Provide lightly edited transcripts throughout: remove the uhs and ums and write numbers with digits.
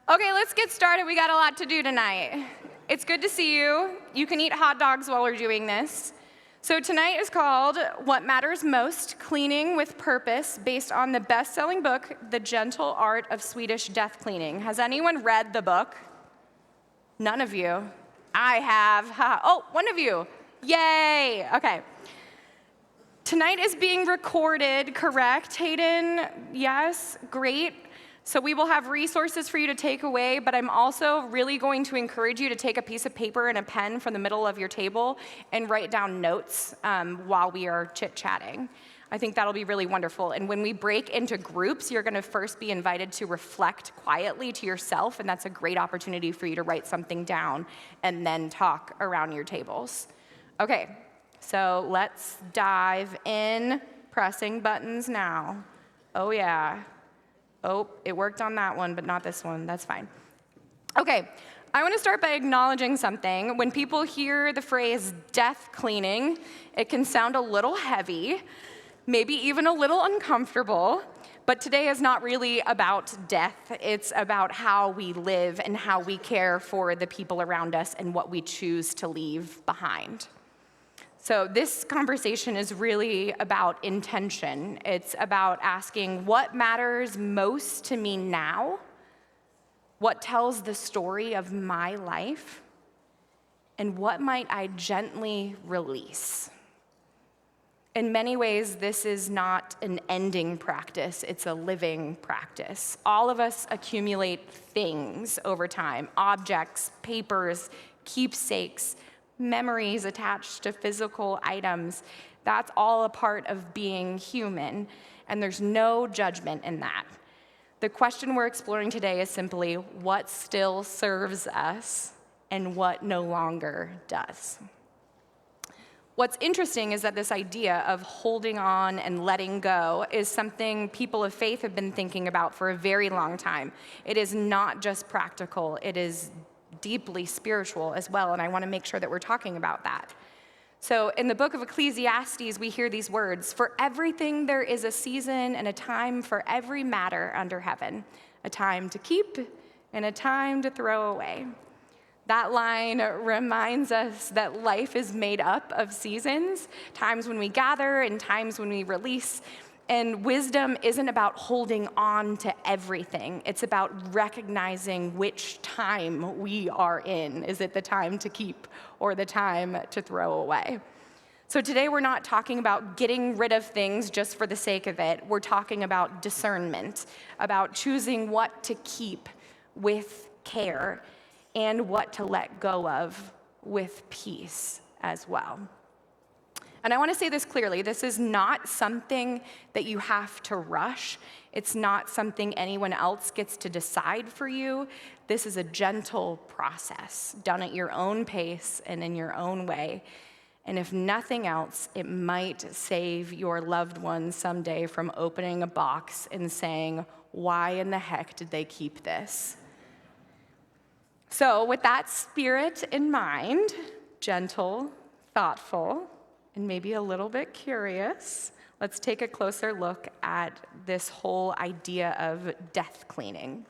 Okay, let's get started. We got a lot to do tonight. It's good to see you. You can eat hot dogs while we're doing this. So tonight is called What Matters Most, Cleaning with Purpose, based on the best-selling book, The Gentle Art of Swedish Death Cleaning. Has anyone read the book? None of you. I have. Oh, one of you. Yay. Okay. Tonight is being recorded, correct, Hayden? Yes, great. So we will have resources for you to take away, but I'm also really going to encourage you to take a piece of paper and a pen from the middle of your table and write down notes while we are chit-chatting. I think that'll be really wonderful. And when we break into groups, you're gonna first be invited to reflect quietly to yourself, and that's a great opportunity for you to write something down and then talk around your tables. Okay, so let's dive in, pressing buttons now. Oh yeah. Oh, it worked on that one, but not this one. That's fine. Okay, I want to start by acknowledging something. When people hear the phrase death cleaning, it can sound a little heavy, maybe even a little uncomfortable, but today is not really about death. It's about how we live and how we care for the people around us and what we choose to leave behind. So this conversation is really about intention. It's about asking what matters most to me now, what tells the story of my life, and what might I gently release. In many ways, this is not an ending practice, it's a living practice. All of us accumulate things over time, objects, papers, keepsakes, memories attached to physical items. That's all a part of being human, and there's no judgment in that. The question we're exploring today is simply what still serves us and what no longer does. What's interesting is that this idea of holding on and letting go is something people of faith have been thinking about for a very long time. It is not just practical, it is deeply spiritual as well, and I want to make sure that we're talking about that. So in the book of Ecclesiastes, we hear these words, "For everything there is a season and a time for every matter under heaven, a time to keep and a time to throw away." That line reminds us that life is made up of seasons, times when we gather and times when we release. And wisdom isn't about holding on to everything. It's about recognizing which time we are in. Is it the time to keep or the time to throw away? So today we're not talking about getting rid of things just for the sake of it. We're talking about discernment, about choosing what to keep with care and what to let go of with peace as well. And I want to say this clearly, this is not something that you have to rush. It's not something anyone else gets to decide for you. This is a gentle process, done at your own pace and in your own way. And if nothing else, it might save your loved ones someday from opening a box and saying, "Why in the heck did they keep this?" So with that spirit in mind, gentle, thoughtful, and maybe a little bit curious, let's take a closer look at this whole idea of death cleaning.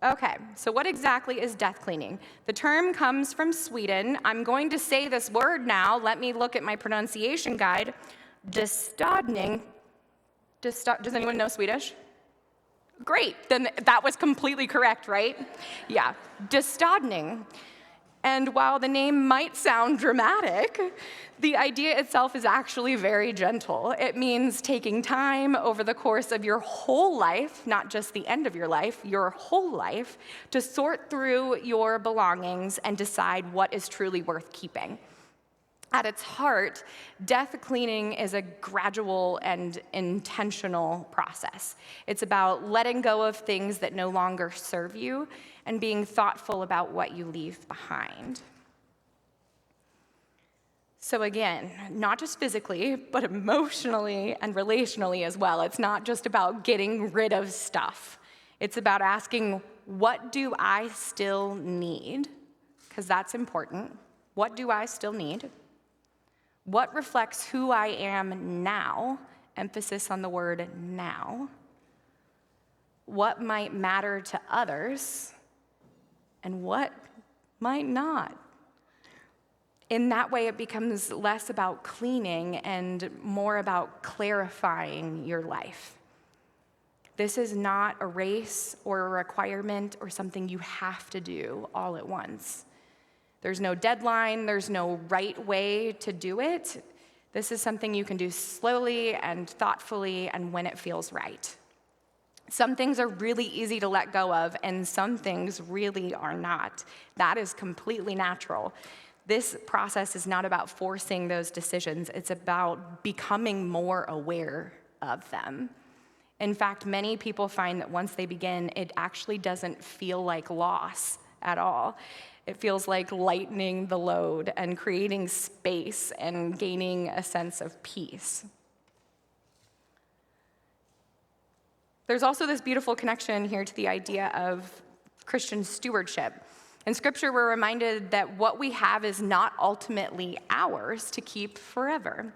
Okay, so what exactly is death cleaning? The term comes from Sweden. I'm going to say this word now. Let me look at my pronunciation guide. Dödstagning. Does anyone know Swedish? Great, then that was completely correct, right? Yeah, dödstagning. And while the name might sound dramatic, the idea itself is actually very gentle. It means taking time over the course of your whole life, not just the end of your life, your whole life, to sort through your belongings and decide what is truly worth keeping. At its heart, death cleaning is a gradual and intentional process. It's about letting go of things that no longer serve you and being thoughtful about what you leave behind. So again, not just physically, but emotionally and relationally as well. It's not just about getting rid of stuff. It's about asking, what do I still need? Because that's important. What do I still need? What reflects who I am now? Emphasis on the word now. what might matter to others and what might not. In that way, it becomes less about cleaning and more about clarifying your life. This is not a race or a requirement or something you have to do all at once. There's no deadline, there's no right way to do it. This is something you can do slowly and thoughtfully and when it feels right. Some things are really easy to let go of, and some things really are not. That is completely natural. This process is not about forcing those decisions. It's about becoming more aware of them. In fact, many people find that once they begin, it actually doesn't feel like loss at all. It feels like lightening the load and creating space and gaining a sense of peace. There's also this beautiful connection here to the idea of Christian stewardship. In Scripture, we're reminded that what we have is not ultimately ours to keep forever.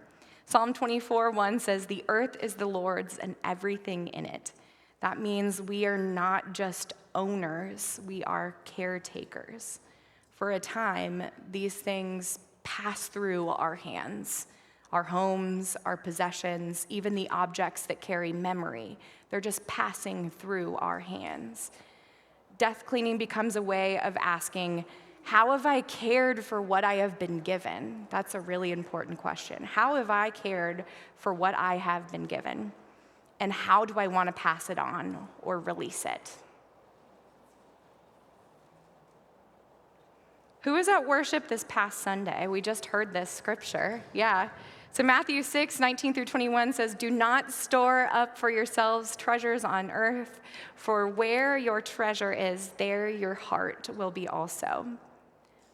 Psalm 24:1 says, "The earth is the Lord's and everything in it." That means we are not just owners, we are caretakers. For a time, these things pass through our hands. Our homes, our possessions, even the objects that carry memory, they're just passing through our hands. Death cleaning becomes a way of asking, how have I cared for what I have been given? That's a really important question. How have I cared for what I have been given? And how do I want to pass it on or release it? Who was at worship this past Sunday? We just heard this scripture. Yeah. So Matthew 6:19-21 says, "Do not store up for yourselves treasures on earth, for where your treasure is, there your heart will be also."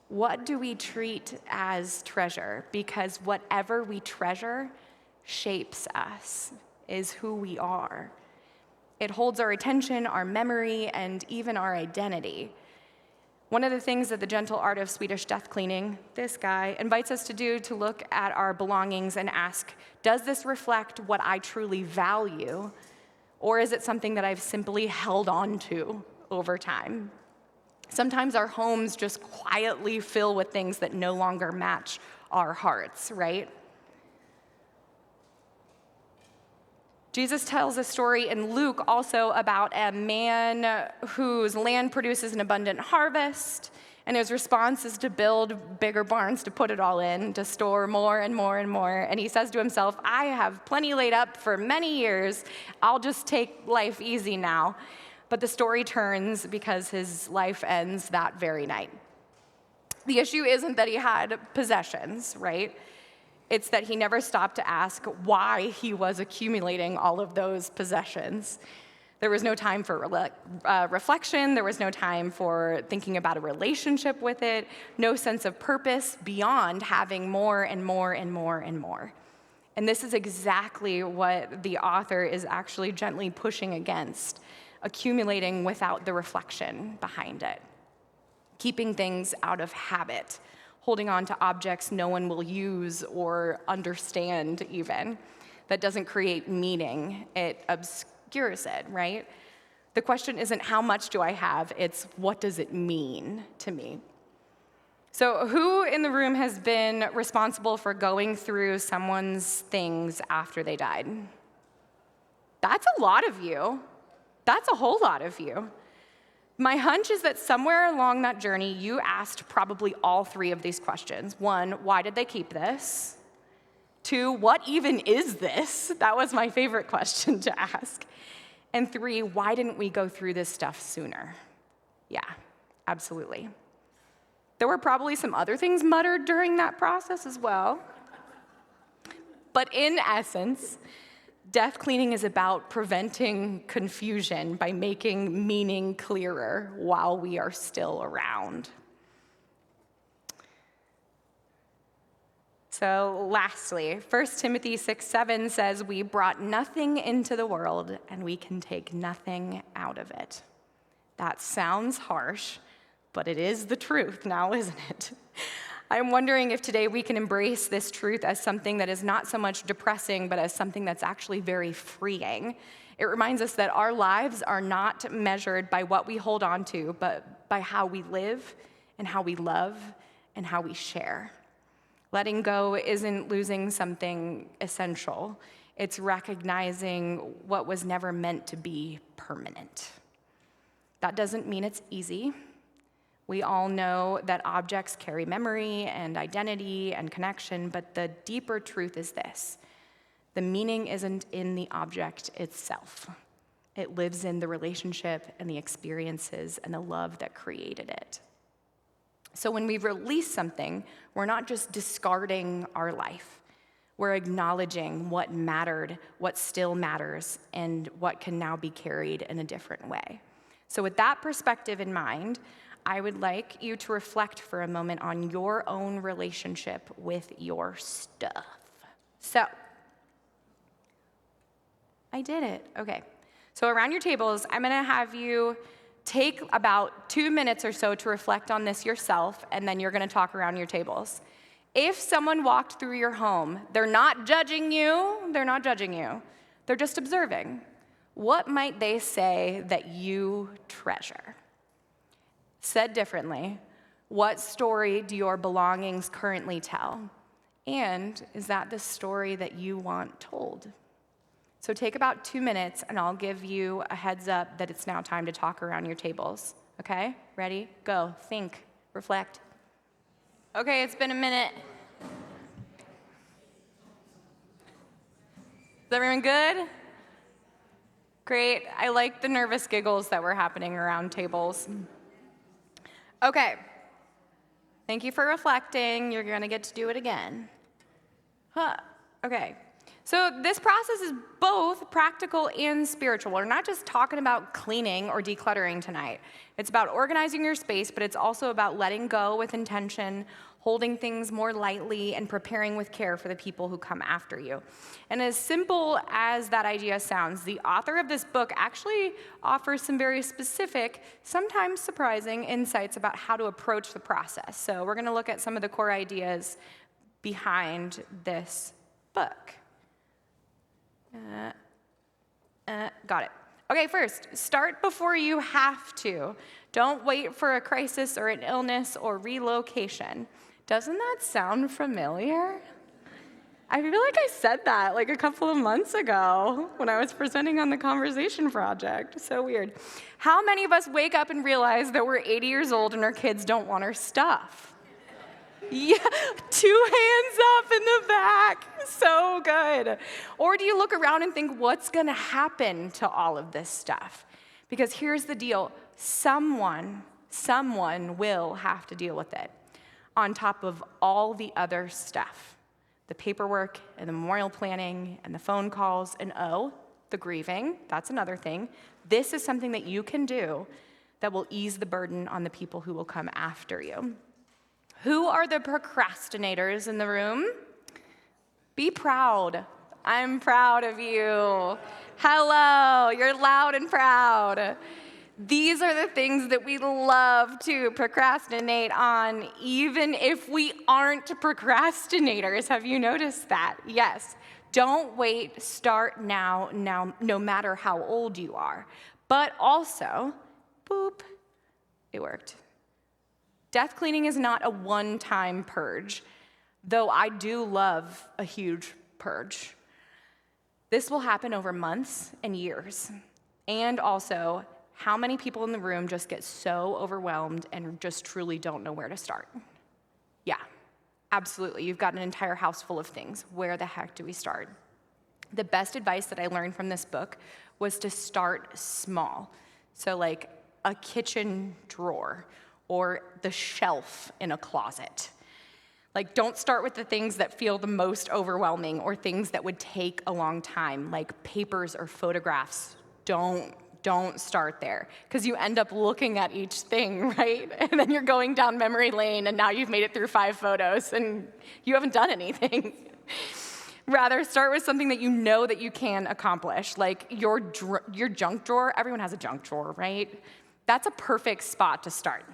What do we treat as treasure? Because whatever we treasure shapes us, is who we are. It holds our attention, our memory, and even our identity. One of the things that the gentle art of Swedish death cleaning, this guy, invites us to do to look at our belongings and ask, does this reflect what I truly value, or is it something that I've simply held on to over time? Sometimes our homes just quietly fill with things that no longer match our hearts, right? Jesus tells a story in Luke also about a man whose land produces an abundant harvest, and his response is to build bigger barns to put it all in, to store more and more and more. And he says to himself, I have plenty laid up for many years. I'll just take life easy now. But the story turns because his life ends that very night. The issue isn't that he had possessions, right? It's that he never stopped to ask why he was accumulating all of those possessions. There was no time for reflection. There was no time for thinking about a relationship with it. No sense of purpose beyond having more and more and more and more. And this is exactly what the author is actually gently pushing against, accumulating without the reflection behind it, keeping things out of habit, holding on to objects no one will use or understand even. That doesn't create meaning, it obscures it, right? The question isn't how much do I have, it's what does it mean to me? So who in the room has been responsible for going through someone's things after they died? That's a lot of you. That's a whole lot of you. My hunch is that somewhere along that journey, you asked probably all three of these questions. 1, why did they keep this? 2, what even is this? That was my favorite question to ask. And 3, why didn't we go through this stuff sooner? Yeah, absolutely. There were probably some other things muttered during that process as well. But in essence, death cleaning is about preventing confusion by making meaning clearer while we are still around. So lastly, 1 Timothy 6:7 says, we brought nothing into the world and we can take nothing out of it. That sounds harsh, but it is the truth now, isn't it? I'm wondering if today we can embrace this truth as something that is not so much depressing, but as something that's actually very freeing. It reminds us that our lives are not measured by what we hold on to, but by how we live and how we love and how we share. Letting go isn't losing something essential. It's recognizing what was never meant to be permanent. That doesn't mean it's easy. We all know that objects carry memory and identity and connection, but the deeper truth is this: the meaning isn't in the object itself. It lives in the relationship and the experiences and the love that created it. So when we release something, we're not just discarding our life. We're acknowledging what mattered, what still matters, and what can now be carried in a different way. So with that perspective in mind, I would like you to reflect for a moment on your own relationship with your stuff. So, I did it. Okay. So around your tables, I'm going to have you take about 2 minutes or so to reflect on this yourself, and then you're going to talk around your tables. If someone walked through your home, they're not judging you, they're just observing. What might they say that you treasure? Said differently, what story do your belongings currently tell? And is that the story that you want told? So take about 2 minutes, and I'll give you a heads up that it's now time to talk around your tables. Okay? Ready? Go. Think. Reflect. Okay, it's been a minute. Is everyone good? Great. I like the nervous giggles that were happening around tables. Okay. Thank you for reflecting. You're going to get to do it again. Okay. So this process is both practical and spiritual. We're not just talking about cleaning or decluttering tonight. It's about organizing your space, but it's also about letting go with intention, holding things more lightly, and preparing with care for the people who come after you. And as simple as that idea sounds, the author of this book actually offers some very specific, sometimes surprising insights about how to approach the process. So we're going to look at some of the core ideas behind this book. Got it. Okay, first, start before you have to. Don't wait for a crisis or an illness or relocation. Doesn't that sound familiar? I feel like I said that like a couple of months ago when I was presenting on the Conversation Project. So weird. How many of us wake up and realize that we're 80 years old and our kids don't want our stuff? Yeah, 2 hands up in the back. So good. Or do you look around and think, what's going to happen to all of this stuff? Because here's the deal. Someone will have to deal with it on top of all the other stuff. The paperwork and the memorial planning and the phone calls and the grieving. That's another thing. This is something that you can do that will ease the burden on the people who will come after you. Who are the procrastinators in the room? Be proud. I'm proud of you. Hello, you're loud and proud. These are the things that we love to procrastinate on, even if we aren't procrastinators. Have you noticed that? Yes. Don't wait, start now, no matter how old you are. But also, boop, it worked. Death cleaning is not a one-time purge, though I do love a huge purge. This will happen over months and years. And also, how many people in the room just get so overwhelmed and just truly don't know where to start? Yeah, absolutely. You've got an entire house full of things. Where the heck do we start? The best advice that I learned from this book was to start small. So like a kitchen drawer, or the shelf in a closet. Like, don't start with the things that feel the most overwhelming or things that would take a long time, like papers or photographs. Don't start there, because you end up looking at each thing, right? And then you're going down memory lane, and now you've made it through 5 photos, and you haven't done anything. Rather, start with something that you know that you can accomplish, like your junk drawer. Everyone has a junk drawer, right? That's a perfect spot to start.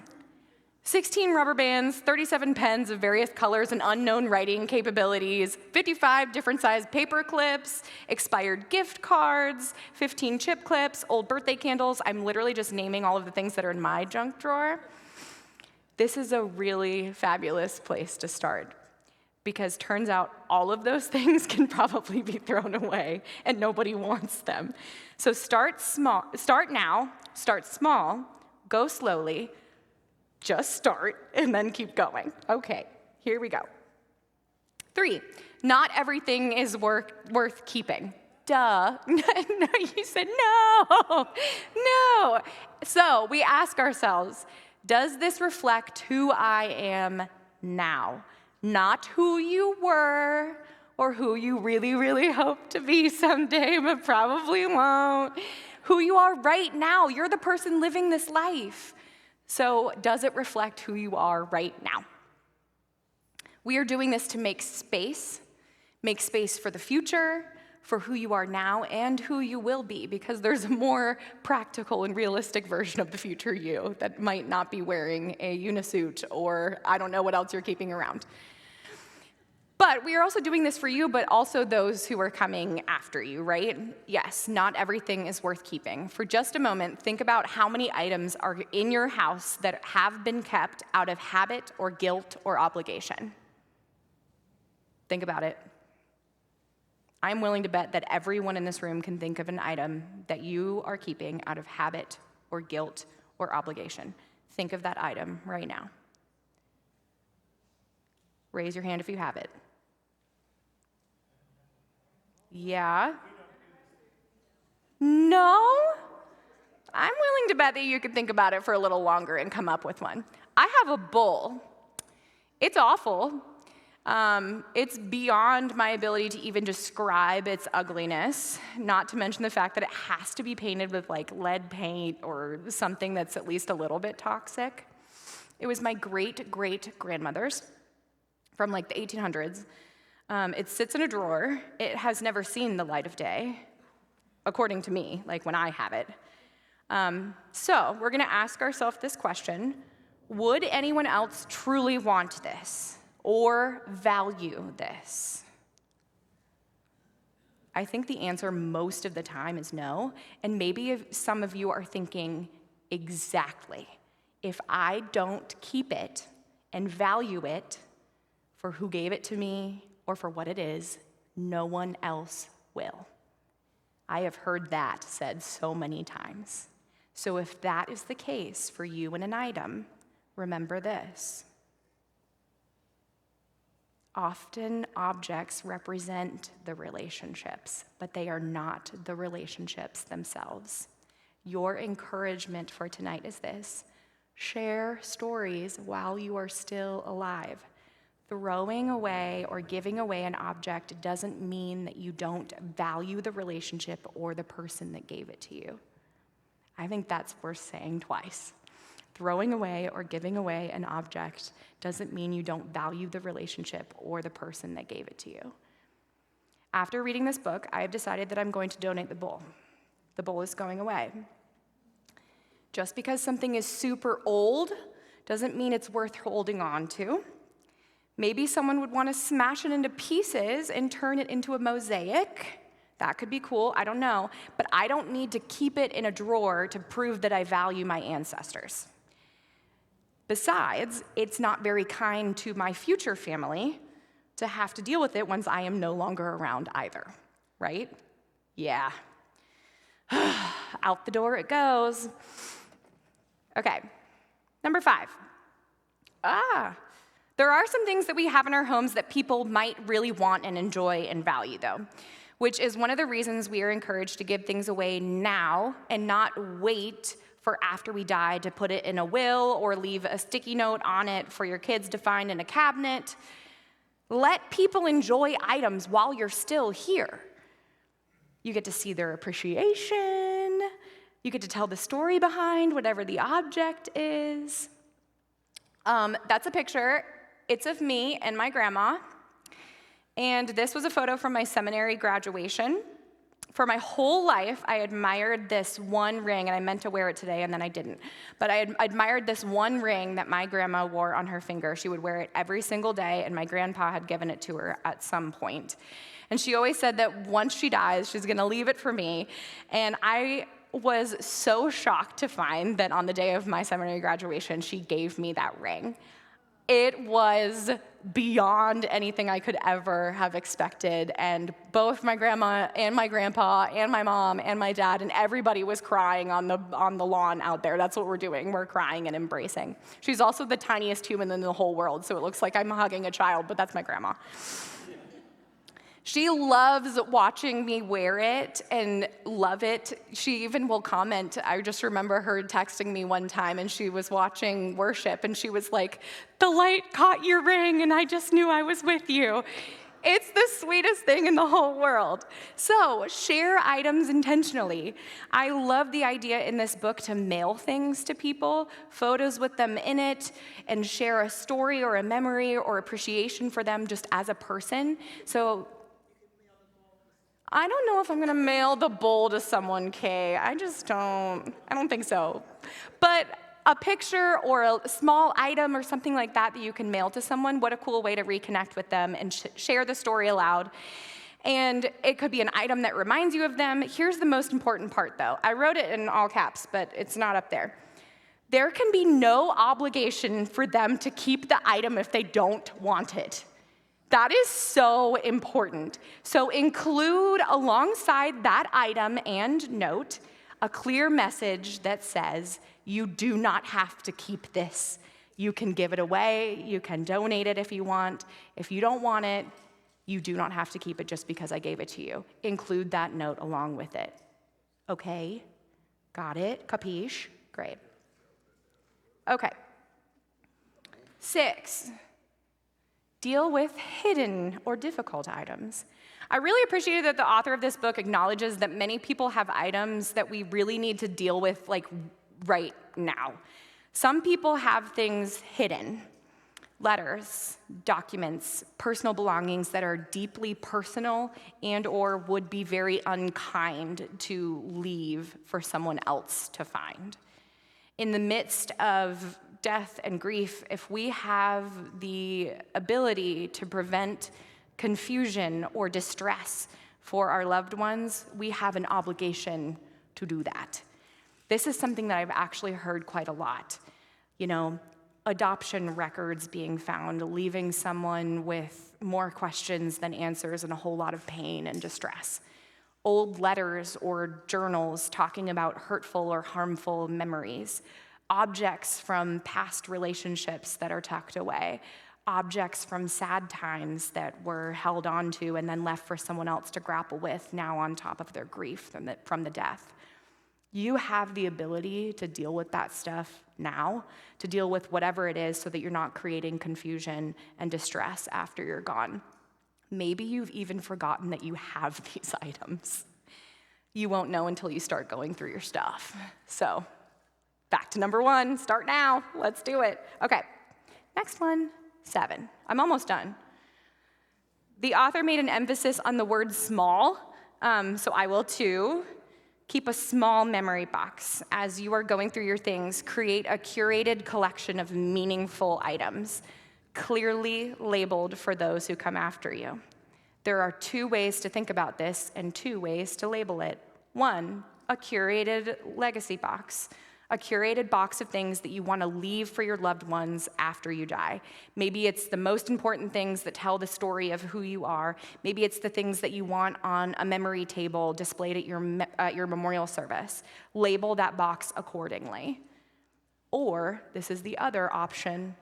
16 rubber bands, 37 pens of various colors and unknown writing capabilities, 55 different sized paper clips, expired gift cards, 15 chip clips, old birthday candles. I'm literally just naming all of the things that are in my junk drawer. This is a really fabulous place to start, because turns out all of those things can probably be thrown away and nobody wants them. So start small, start now, start small, go slowly, just start, and then keep going. Okay, here we go. 3, not everything is worth keeping. Duh. No, you said no. No. So we ask ourselves, does this reflect who I am now? Not who you were or who you really, really hope to be someday, but probably won't. Who you are right now. You're the person living this life. So does it reflect who you are right now? We are doing this to make space for the future, for who you are now and who you will be, because there's a more practical and realistic version of the future you that might not be wearing a unisuit or I don't know what else you're keeping around. But we are also doing this for you, but also those who are coming after you, right? Yes, not everything is worth keeping. For just a moment, think about how many items are in your house that have been kept out of habit or guilt or obligation. Think about it. I'm willing to bet that everyone in this room can think of an item that you are keeping out of habit or guilt or obligation. Think of that item right now. Raise your hand if you have it. Yeah? No? I'm willing to bet that you could think about it for a little longer and come up with one. I have a bowl. It's awful. It's beyond my ability to even describe its ugliness, not to mention the fact that it has to be painted with like lead paint or something that's at least a little bit toxic. It was my great-great-grandmother's from like the 1800s. It sits in a drawer. It has never seen the light of day, according to me, like when I have it. So we're gonna ask ourselves this question: would anyone else truly want this or value this? I think the answer most of the time is no, and maybe if some of you are thinking, exactly, if I don't keep it and value it for who gave it to me or for what it is, no one else will. I have heard that said so many times. So if that is the case for you in an item, remember this. Often objects represent the relationships, but they are not the relationships themselves. Your encouragement for tonight is this: share stories while you are still alive. Throwing away or giving away an object doesn't mean that you don't value the relationship or the person that gave it to you. I think that's worth saying twice. Throwing away or giving away an object doesn't mean you don't value the relationship or the person that gave it to you. After reading this book, I have decided that I'm going to donate the bowl. The bowl is going away. Just because something is super old doesn't mean it's worth holding on to. Maybe someone would want to smash it into pieces and turn it into a mosaic. That could be cool, I don't know. But I don't need to keep it in a drawer to prove that I value my ancestors. Besides, it's not very kind to my future family to have to deal with it once I am no longer around either, right? Yeah. Out the door it goes. Okay, number 5. There are some things that we have in our homes that people might really want and enjoy and value, though, which is one of the reasons we are encouraged to give things away now and not wait for after we die to put it in a will or leave a sticky note on it for your kids to find in a cabinet. Let people enjoy items while you're still here. You get to see their appreciation. You get to tell the story behind whatever the object is. That's a picture. It's of me and my grandma. And this was a photo from my seminary graduation For my whole life, I admired this one ring, and I meant to wear it today, and then I didn't. But I admired this one ring that my grandma wore on her finger. She would wear it every single day, and my grandpa had given it to her at some point. And she always said that once she dies, she's gonna leave it for me. And I was so shocked to find that on the day of my seminary graduation, she gave me that ring. It was beyond anything I could ever have expected, and both my grandma and my grandpa and my mom and my dad and everybody was crying on the lawn out there. That's what we're doing. We're crying and embracing. She's also the tiniest human in the whole world, so it looks like I'm hugging a child, but that's my grandma. She loves watching me wear it and love it. She even will comment. I just remember her texting me one time, and she was watching worship, and she was like, "The light caught your ring, and I just knew I was with you." It's the sweetest thing in the whole world. So share items intentionally. I love the idea in this book to mail things to people, photos with them in it, and share a story or a memory or appreciation for them just as a person. So I don't know if I'm gonna mail the bowl to someone, Kay. I don't think so. But a picture or a small item or something like that you can mail to someone, what a cool way to reconnect with them and share the story aloud. And it could be an item that reminds you of them. Here's the most important part, though. I wrote it in all caps, but it's not up there. There can be no obligation for them to keep the item if they don't want it. That is so important. So include alongside that item and note a clear message that says, you do not have to keep this. You can give it away, you can donate it if you want. If you don't want it, you do not have to keep it just because I gave it to you. Include that note along with it. Okay, got it, capiche? Great. Okay. 6. Deal with hidden or difficult items. I really appreciate that the author of this book acknowledges that many people have items that we really need to deal with like right now. Some people have things hidden, letters, documents, personal belongings that are deeply personal and or would be very unkind to leave for someone else to find. In the midst of death and grief, if we have the ability to prevent confusion or distress for our loved ones, we have an obligation to do that. This is something that I've actually heard quite a lot. You know, adoption records being found, leaving someone with more questions than answers and a whole lot of pain and distress. Old letters or journals talking about hurtful or harmful memories. Objects from past relationships that are tucked away, objects from sad times that were held onto and then left for someone else to grapple with now on top of their grief from the death. You have the ability to deal with that stuff now, to deal with whatever it is so that you're not creating confusion and distress after you're gone. Maybe you've even forgotten that you have these items. You won't know until you start going through your stuff. So, back to number 1, start now, let's do it. Okay, next one, 7. I'm almost done. The author made an emphasis on the word small, so I will too. Keep a small memory box. As you are going through your things, create a curated collection of meaningful items, clearly labeled for those who come after you. There are 2 ways to think about this and 2 ways to label it. 1, a curated legacy box. A curated box of things that you want to leave for your loved ones after you die. Maybe it's the most important things that tell the story of who you are. Maybe it's the things that you want on a memory table displayed at your memorial service. Label that box accordingly. Or, this is the other option,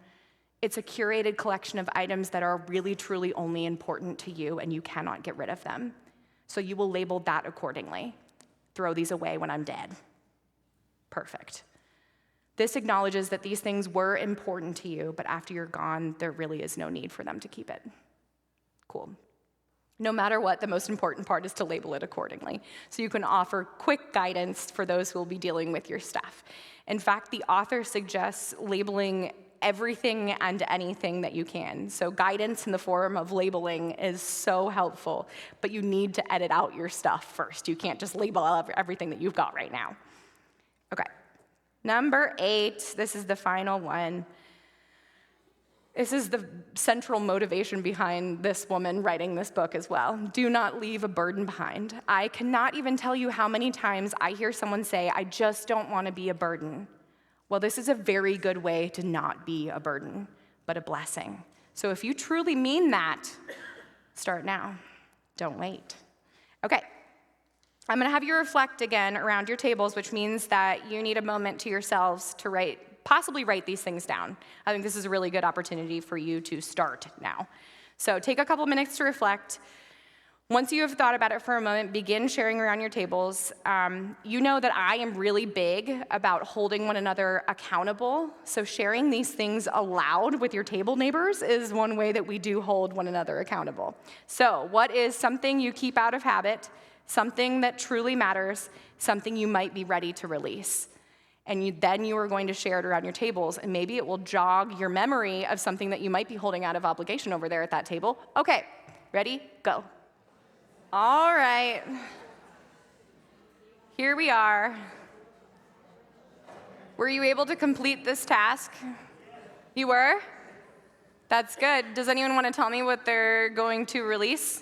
it's a curated collection of items that are really, truly only important to you and you cannot get rid of them. So you will label that accordingly. Throw these away when I'm dead. Perfect. This acknowledges that these things were important to you, but after you're gone, there really is no need for them to keep it. Cool. No matter what, the most important part is to label it accordingly, so you can offer quick guidance for those who will be dealing with your stuff. In fact, the author suggests labeling everything and anything that you can. So guidance in the form of labeling is so helpful, but you need to edit out your stuff first. You can't just label everything that you've got right now. Okay, number 8, this is the final one. This is the central motivation behind this woman writing this book as well. Do not leave a burden behind. I cannot even tell you how many times I hear someone say, I just don't want to be a burden. Well, this is a very good way to not be a burden, but a blessing. So if you truly mean that, start now. Don't wait. Okay, I'm going to have you reflect again around your tables, which means that you need a moment to yourselves to possibly write these things down. I think this is a really good opportunity for you to start now. So take a couple minutes to reflect. Once you have thought about it for a moment, begin sharing around your tables. You know that I am really big about holding one another accountable, so sharing these things aloud with your table neighbors is one way that we do hold one another accountable. So what is something you keep out of habit, something that truly matters, something you might be ready to release? And then you are going to share it around your tables, and maybe it will jog your memory of something that you might be holding out of obligation over there at that table. Okay, ready? Go. All right. Here we are. Were you able to complete this task? You were? That's good. Does anyone want to tell me what they're going to release?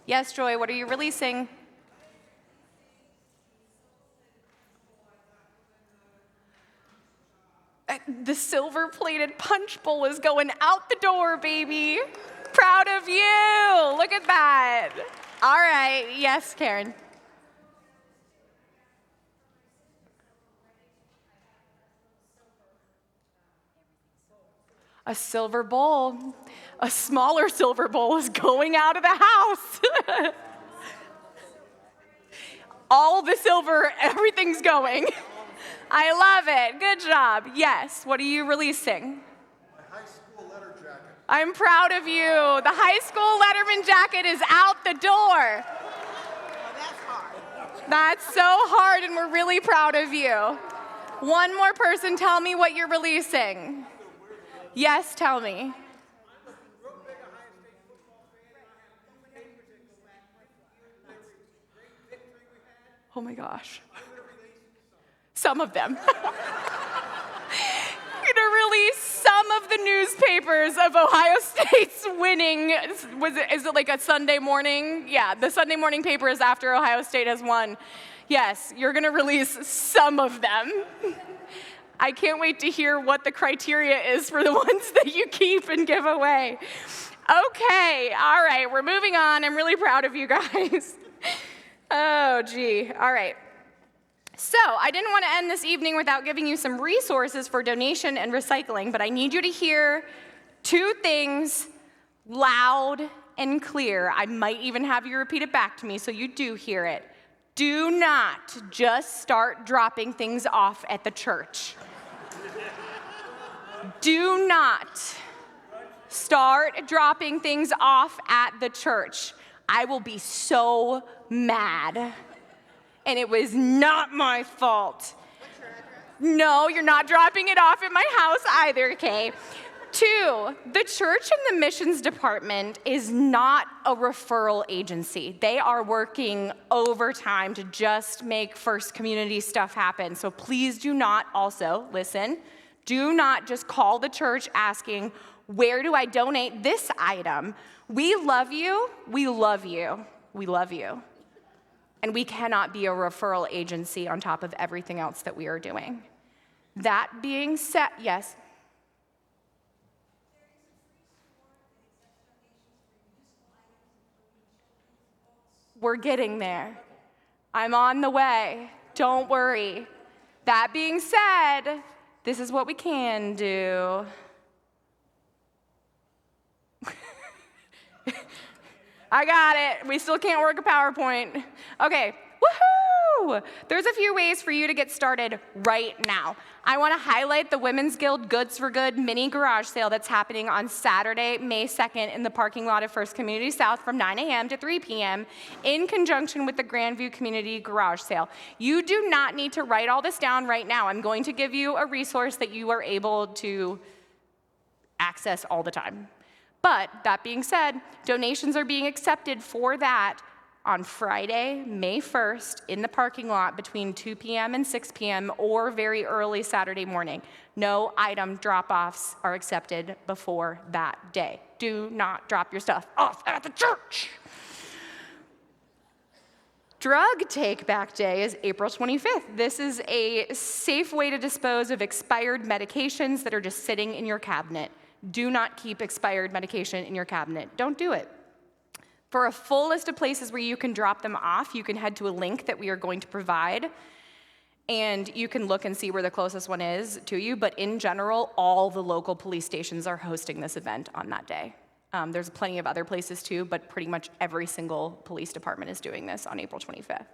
Yes, Joy, what are you releasing? The silver-plated punch bowl is going out the door, baby. Proud of you. Look at that. All right. Yes, Karen. A silver bowl. A smaller silver bowl is going out of the house. All the silver, everything's going. I love it. Good job. Yes. What are you releasing? My high school letter jacket. I'm proud of you. The high school Letterman jacket is out the door. Oh, that's hard. That's so hard, and we're really proud of you. One more person, tell me what you're releasing. Yes, tell me. Oh my gosh. Some of them. I'm gonna release some of the newspapers of Ohio State's winning. Is it like a Sunday morning? Yeah, the Sunday morning paper is after Ohio State has won. Yes, you're gonna release some of them. I can't wait to hear what the criteria is for the ones that you keep and give away. Okay, all right, we're moving on. I'm really proud of you guys. Oh, gee, all right. So I didn't want to end this evening without giving you some resources for donation and recycling, but I need you to hear 2 things loud and clear. I might even have you repeat it back to me so you do hear it. Do not just start dropping things off at the church. Do not start dropping things off at the church. I will be so mad. And it was not my fault. No, you're not dropping it off at my house either, okay? 2, the church and the missions department is not a referral agency. They are working overtime to just make First Community stuff happen. So please do not also, listen, do not just call the church asking, where do I donate this item? We love you, we love you, we love you. And we cannot be a referral agency on top of everything else that we are doing. That being said, yes? We're getting there. I'm on the way. Don't worry. That being said, this is what we can do. I got it. We still can't work a PowerPoint. Okay. Woohoo! Woo! There's a few ways for you to get started right now. I want to highlight the Women's Guild Goods for Good mini garage sale that's happening on Saturday, May 2nd in the parking lot of First Community South from 9 a.m. to 3 p.m. in conjunction with the Grandview Community Garage Sale. You do not need to write all this down right now. I'm going to give you a resource that you are able to access all the time. But that being said, donations are being accepted for that on Friday, May 1st, in the parking lot between 2 p.m. and 6 p.m. or very early Saturday morning. No item drop-offs are accepted before that day. Do not drop your stuff off at the church. Drug Take-Back Day is April 25th. This is a safe way to dispose of expired medications that are just sitting in your cabinet. Do not keep expired medication in your cabinet. Don't do it. For a full list of places where you can drop them off, you can head to a link that we are going to provide, and you can look and see where the closest one is to you. But in general, all the local police stations are hosting this event on that day. There's plenty of other places too, but pretty much every single police department is doing this on April 25th.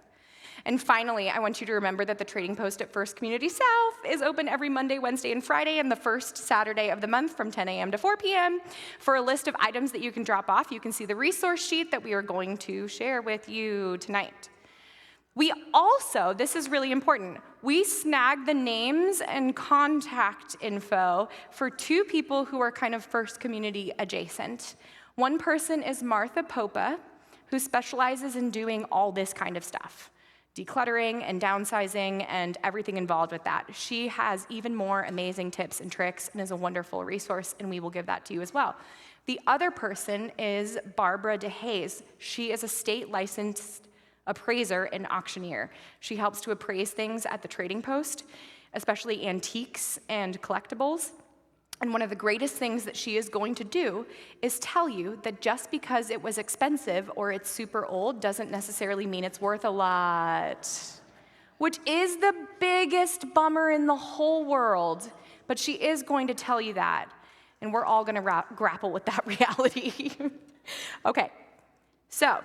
And finally, I want you to remember that the Trading Post at First Community South is open every Monday, Wednesday, and Friday, and the first Saturday of the month from 10 a.m. to 4 p.m. For a list of items that you can drop off, you can see the resource sheet that we are going to share with you tonight. We also, this is really important, we snagged the names and contact info for two people who are kind of First Community adjacent. One person is Martha Popa, who specializes in doing all this kind of stuff. Decluttering and downsizing and everything involved with that. She has even more amazing tips and tricks and is a wonderful resource, and we will give that to you as well. The other person is Barbara DeHaze. She is a state licensed appraiser and auctioneer. She helps to appraise things at the Trading Post, especially antiques and collectibles. And one of the greatest things that she is going to do is tell you that just because it was expensive or it's super old doesn't necessarily mean it's worth a lot, which is the biggest bummer in the whole world. But she is going to tell you that, and we're all going to grapple with that reality. Okay, so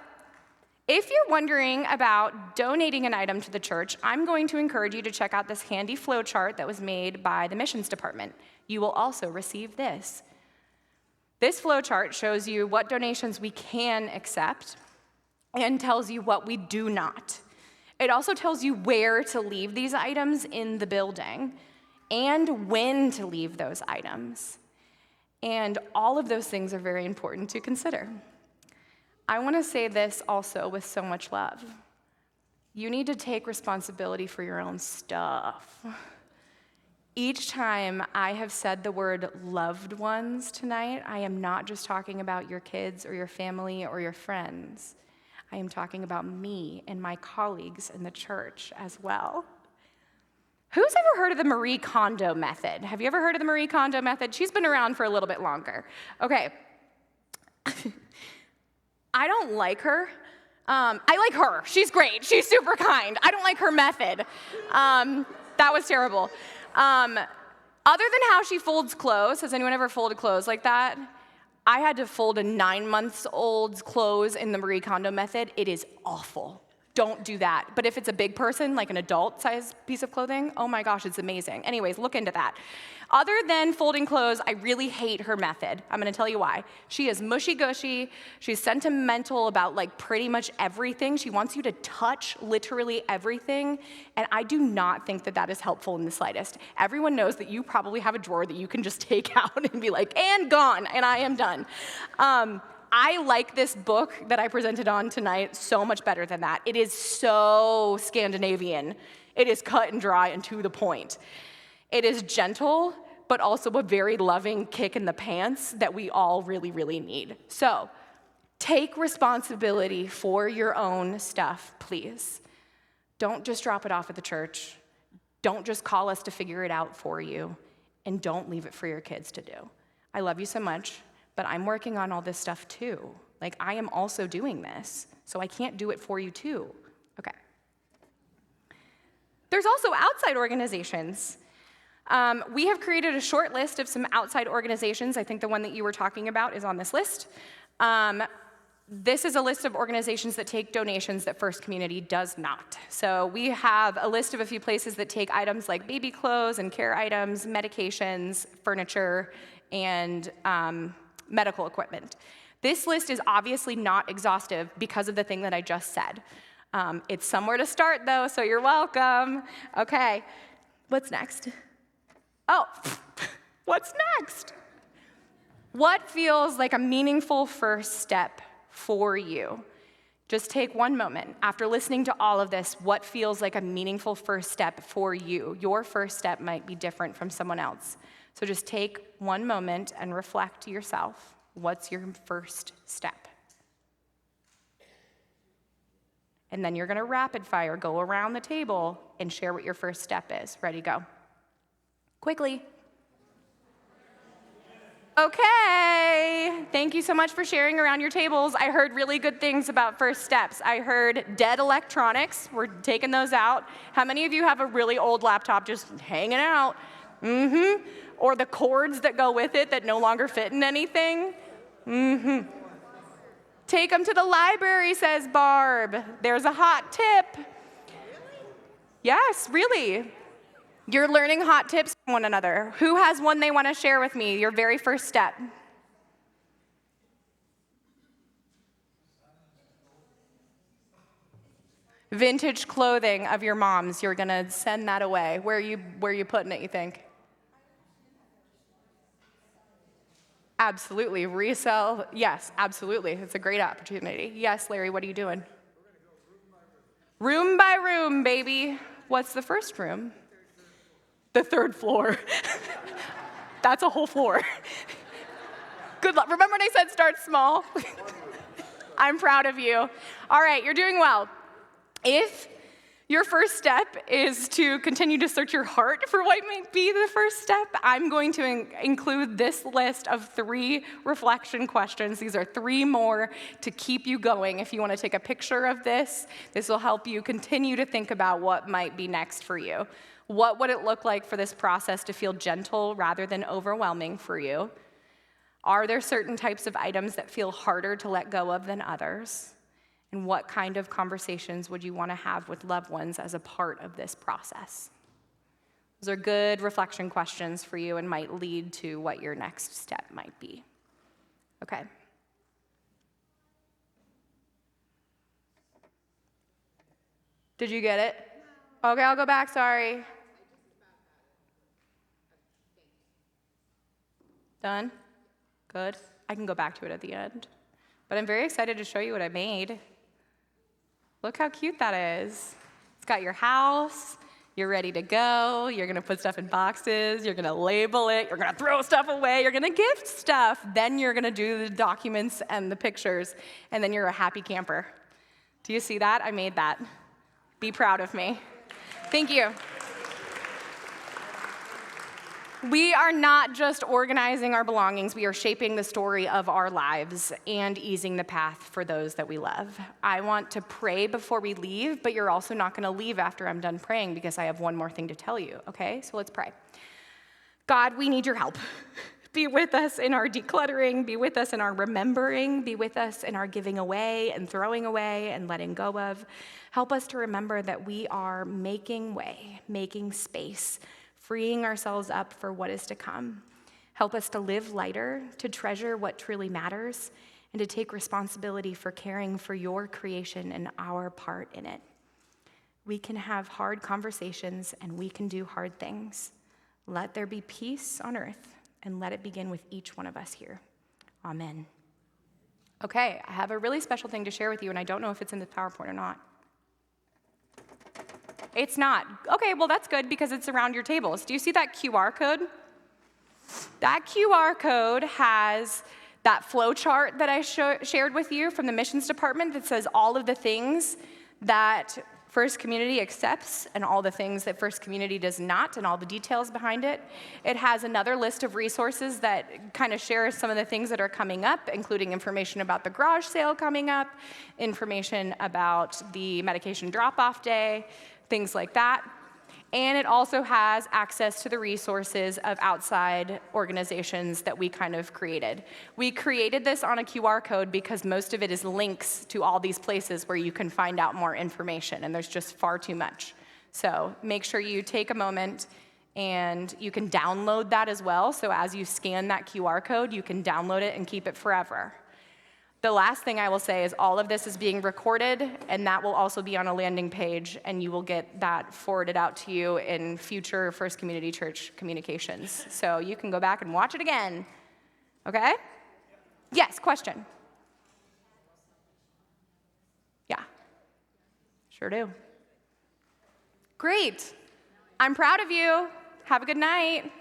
if you're wondering about donating an item to the church, I'm going to encourage you to check out this handy flow chart that was made by the missions department. You will also receive this. This flow chart shows you what donations we can accept and tells you what we do not. It also tells you where to leave these items in the building and when to leave those items. And all of those things are very important to consider. I want to say this also with so much love. You need to take responsibility for your own stuff. Each time I have said the word loved ones tonight, I am not just talking about your kids or your family or your friends. I am talking about me and my colleagues in the church as well. Who's ever heard of the Marie Kondo method? Have you ever heard of the Marie Kondo method? She's been around for a little bit longer. Okay. I don't like her. I like her. She's great. She's super kind. I don't like her method. That was terrible. Other than how she folds clothes, has anyone ever folded clothes like that? I had to fold a 9-month-old's clothes in the Marie Kondo method. It is awful. Don't do that. But if it's a big person, like an adult-sized piece of clothing, oh my gosh, it's amazing. Anyways, look into that. Other than folding clothes, I really hate her method. I'm gonna tell you why. She is mushy-gushy. She's sentimental about like pretty much everything. She wants you to touch literally everything. And I do not think that that is helpful in the slightest. Everyone knows that you probably have a drawer that you can just take out and be like, and gone, and I am done. I like this book that I presented on tonight so much better than that. It is so Scandinavian. It is cut and dry and to the point. It is gentle, but also a very loving kick in the pants that we all really, really need. So take responsibility for your own stuff, please. Don't just drop it off at the church. Don't just call us to figure it out for you. And don't leave it for your kids to do. I love you so much. But I'm working on all this stuff too. Like, I am also doing this, so I can't do it for you too. Okay. There's also outside organizations. We have created a short list of some outside organizations. I think the one that you were talking about is on this list. This is a list of organizations that take donations that First Community does not. So we have a list of a few places that take items like baby clothes and care items, medications, furniture, and medical equipment. This list is obviously not exhaustive because of the thing that I just said. It's somewhere to start, though, so you're welcome. Okay, what's next? Oh, what's next? What feels like a meaningful first step for you? Just take one moment. After listening to all of this, what feels like a meaningful first step for you? Your first step might be different from someone else. So just take one moment and reflect to yourself. What's your first step? And then you're going to rapid fire, go around the table and share what your first step is. Ready, go. Quickly. Okay, thank you so much for sharing around your tables. I heard really good things about first steps. I heard dead electronics, we're taking those out. How many of you have a really old laptop just hanging out? Or the cords that go with it that no longer fit in anything? Take them to the library, says Barb. There's a hot tip. Yes, really. You're learning hot tips from one another. Who has one they want to share with me? Your very first step. Vintage clothing of your mom's. You're going to send that away. Where are you putting it, you think? Absolutely. Resell. Yes, absolutely. It's a great opportunity. Yes, Larry, what are you doing? Room by room, baby. What's the first room? The third floor. That's a whole floor. Good luck. Remember when I said start small? I'm proud of you. All right, you're doing well. If your first step is to continue to search your heart for what might be the first step, I'm going to include this list of 3 reflection questions. These are 3 more to keep you going. If you want to take a picture of this, this will help you continue to think about what might be next for you. What would it look like for this process to feel gentle rather than overwhelming for you? Are there certain types of items that feel harder to let go of than others? And what kind of conversations would you want to have with loved ones as a part of this process? Those are good reflection questions for you and might lead to what your next step might be. Okay. Did you get it? Okay, I'll go back, sorry. Done? Good. I can go back to it at the end. But I'm very excited to show you what I made. Look how cute that is. It's got your house. You're ready to go. You're going to put stuff in boxes. You're going to label it. You're going to throw stuff away. You're going to gift stuff. Then you're going to do the documents and the pictures. And then you're a happy camper. Do you see that? I made that. Be proud of me. Thank you. We are not just organizing our belongings, we are shaping the story of our lives and easing the path for those that we love. I want to pray before we leave, but you're also not going to leave after I'm done praying because I have one more thing to tell you, okay? So let's pray. God, we need your help. Be with us in our decluttering, be with us in our remembering, be with us in our giving away and throwing away and letting go of. Help us to remember that we are making way, making space, freeing ourselves up for what is to come. Help us to live lighter, to treasure what truly matters, and to take responsibility for caring for your creation and our part in it. We can have hard conversations and we can do hard things. Let there be peace on earth, and let it begin with each one of us here. Amen. Okay, I have a really special thing to share with you, and I don't know if it's in the PowerPoint or not. It's not. Okay, well, that's good because it's around your tables. Do you see that QR code? That QR code has that flow chart that I shared with you from the missions department that says all of the things that First Community accepts and all the things that First Community does not and all the details behind it. It has another list of resources that kind of shares some of the things that are coming up, including information about the garage sale coming up, information about the medication drop-off day, things like that. And it also has access to the resources of outside organizations that we kind of created. We created this on a QR code because most of it is links to all these places where you can find out more information, and there's just far too much. So make sure you take a moment, and you can download that as well. So as you scan that QR code, you can download it and keep it forever. The last thing I will say is all of this is being recorded, and that will also be on a landing page, and you will get that forwarded out to you in future First Community Church communications. So you can go back and watch it again. Okay? Yes, question. Yeah, sure do. Great. I'm proud of you. Have a good night.